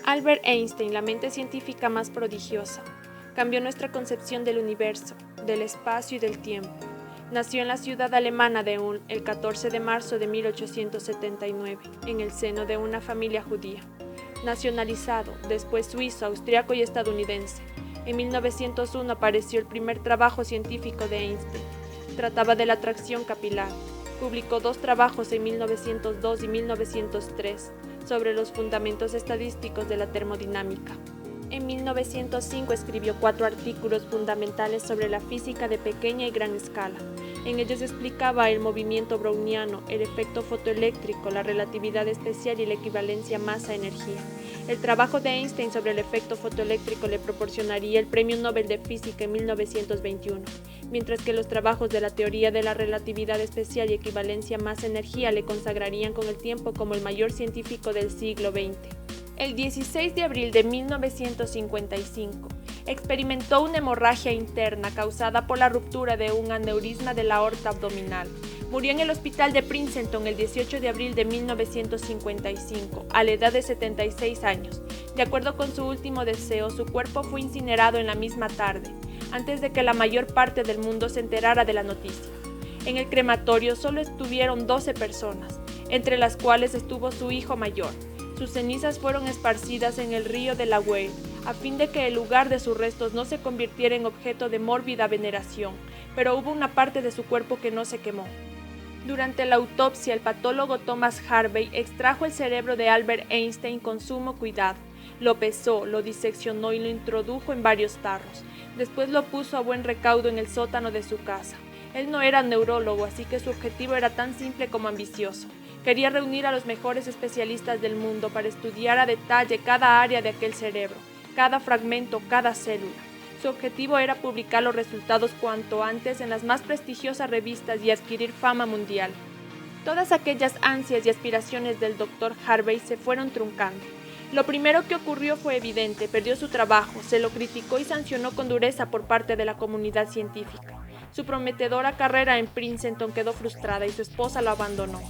Albert Einstein, la mente científica más prodigiosa, cambió nuestra concepción del universo, del espacio y del tiempo. Nació en la ciudad alemana de Ulm el 14 de marzo de 1879, en el seno de una familia judía. Nacionalizado, después suizo, austriaco y estadounidense. En 1901 apareció el primer trabajo científico de Einstein. Trataba de la atracción capilar. Publicó 2 trabajos en 1902 y 1903 sobre los fundamentos estadísticos de la termodinámica. En 1905 escribió 4 artículos fundamentales sobre la física de pequeña y gran escala. En ellos explicaba el movimiento browniano, el efecto fotoeléctrico, la relatividad especial y la equivalencia masa-energía. El trabajo de Einstein sobre el efecto fotoeléctrico le proporcionaría el Premio Nobel de Física en 1921, mientras que los trabajos de la teoría de la relatividad especial y equivalencia masa-energía le consagrarían con el tiempo como el mayor científico del siglo XX. El 16 de abril de 1955, experimentó una hemorragia interna causada por la ruptura de un aneurisma de la aorta abdominal. Murió en el hospital de Princeton el 18 de abril de 1955, a la edad de 76 años. De acuerdo con su último deseo, su cuerpo fue incinerado en la misma tarde, antes de que la mayor parte del mundo se enterara de la noticia. En el crematorio solo estuvieron 12 personas, entre las cuales estuvo su hijo mayor. Sus cenizas fueron esparcidas en el río Delaware, a fin de que el lugar de sus restos no se convirtiera en objeto de mórbida veneración, pero hubo una parte de su cuerpo que no se quemó. Durante la autopsia, el patólogo Thomas Harvey extrajo el cerebro de Albert Einstein con sumo cuidado. Lo pesó, lo diseccionó y lo introdujo en varios tarros. Después lo puso a buen recaudo en el sótano de su casa. Él no era neurólogo, así que su objetivo era tan simple como ambicioso. Quería reunir a los mejores especialistas del mundo para estudiar a detalle cada área de aquel cerebro, cada fragmento, cada célula. Su objetivo era publicar los resultados cuanto antes en las más prestigiosas revistas y adquirir fama mundial. Todas aquellas ansias y aspiraciones del Dr. Harvey se fueron truncando. Lo primero que ocurrió fue evidente: perdió su trabajo, se lo criticó y sancionó con dureza por parte de la comunidad científica. Su prometedora carrera en Princeton quedó frustrada y su esposa lo abandonó.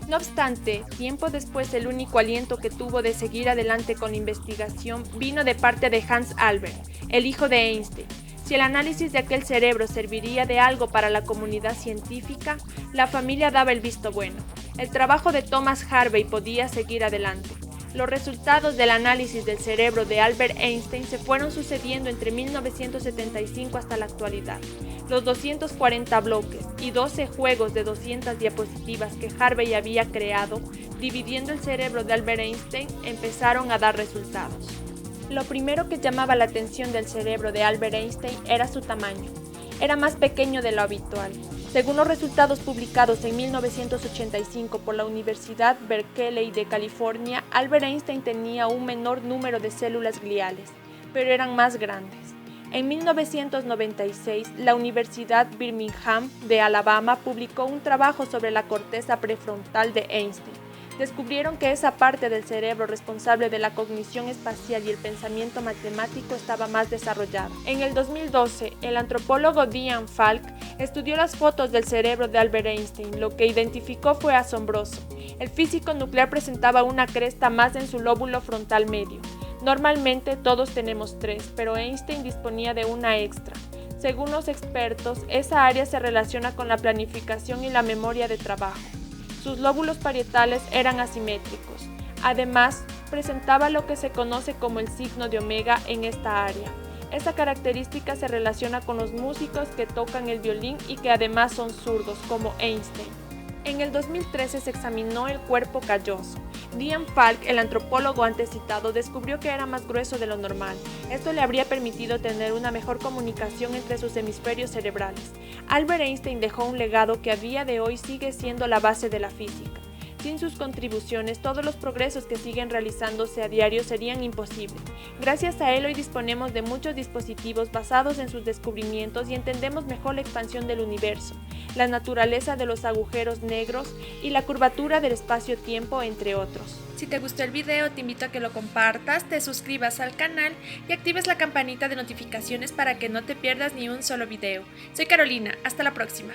No obstante, tiempo después el único aliento que tuvo de seguir adelante con la investigación vino de parte de Hans Albert, el hijo de Einstein. Si el análisis de aquel cerebro serviría de algo para la comunidad científica, la familia daba el visto bueno. El trabajo de Thomas Harvey podía seguir adelante. Los resultados del análisis del cerebro de Albert Einstein se fueron sucediendo entre 1975 hasta la actualidad. Los 240 bloques y 12 juegos de 200 diapositivas que Harvey había creado, dividiendo el cerebro de Albert Einstein, empezaron a dar resultados. Lo primero que llamaba la atención del cerebro de Albert Einstein era su tamaño. Era más pequeño de lo habitual. Según los resultados publicados en 1985 por la Universidad Berkeley de California, Albert Einstein tenía un menor número de células gliales, pero eran más grandes. En 1996, la Universidad Birmingham de Alabama publicó un trabajo sobre la corteza prefrontal de Einstein. Descubrieron que esa parte del cerebro responsable de la cognición espacial y el pensamiento matemático estaba más desarrollada. En el 2012, el antropólogo Dean Falk estudió las fotos del cerebro de Albert Einstein. Lo que identificó fue asombroso. El físico nuclear presentaba una cresta más en su lóbulo frontal medio. Normalmente todos tenemos 3, pero Einstein disponía de una extra. Según los expertos, esa área se relaciona con la planificación y la memoria de trabajo. Sus lóbulos parietales eran asimétricos. Además, presentaba lo que se conoce como el signo de omega en esta área. Esta característica se relaciona con los músicos que tocan el violín y que además son zurdos, como Einstein. En el 2013 se examinó el cuerpo calloso. Dean Falk, el antropólogo antes citado, descubrió que era más grueso de lo normal. Esto le habría permitido tener una mejor comunicación entre sus hemisferios cerebrales. Albert Einstein dejó un legado que a día de hoy sigue siendo la base de la física. Sin sus contribuciones, todos los progresos que siguen realizándose a diario serían imposibles. Gracias a él hoy disponemos de muchos dispositivos basados en sus descubrimientos y entendemos mejor la expansión del universo, la naturaleza de los agujeros negros y la curvatura del espacio-tiempo, entre otros. Si te gustó el video, te invito a que lo compartas, te suscribas al canal y actives la campanita de notificaciones para que no te pierdas ni un solo video. Soy Carolina, hasta la próxima.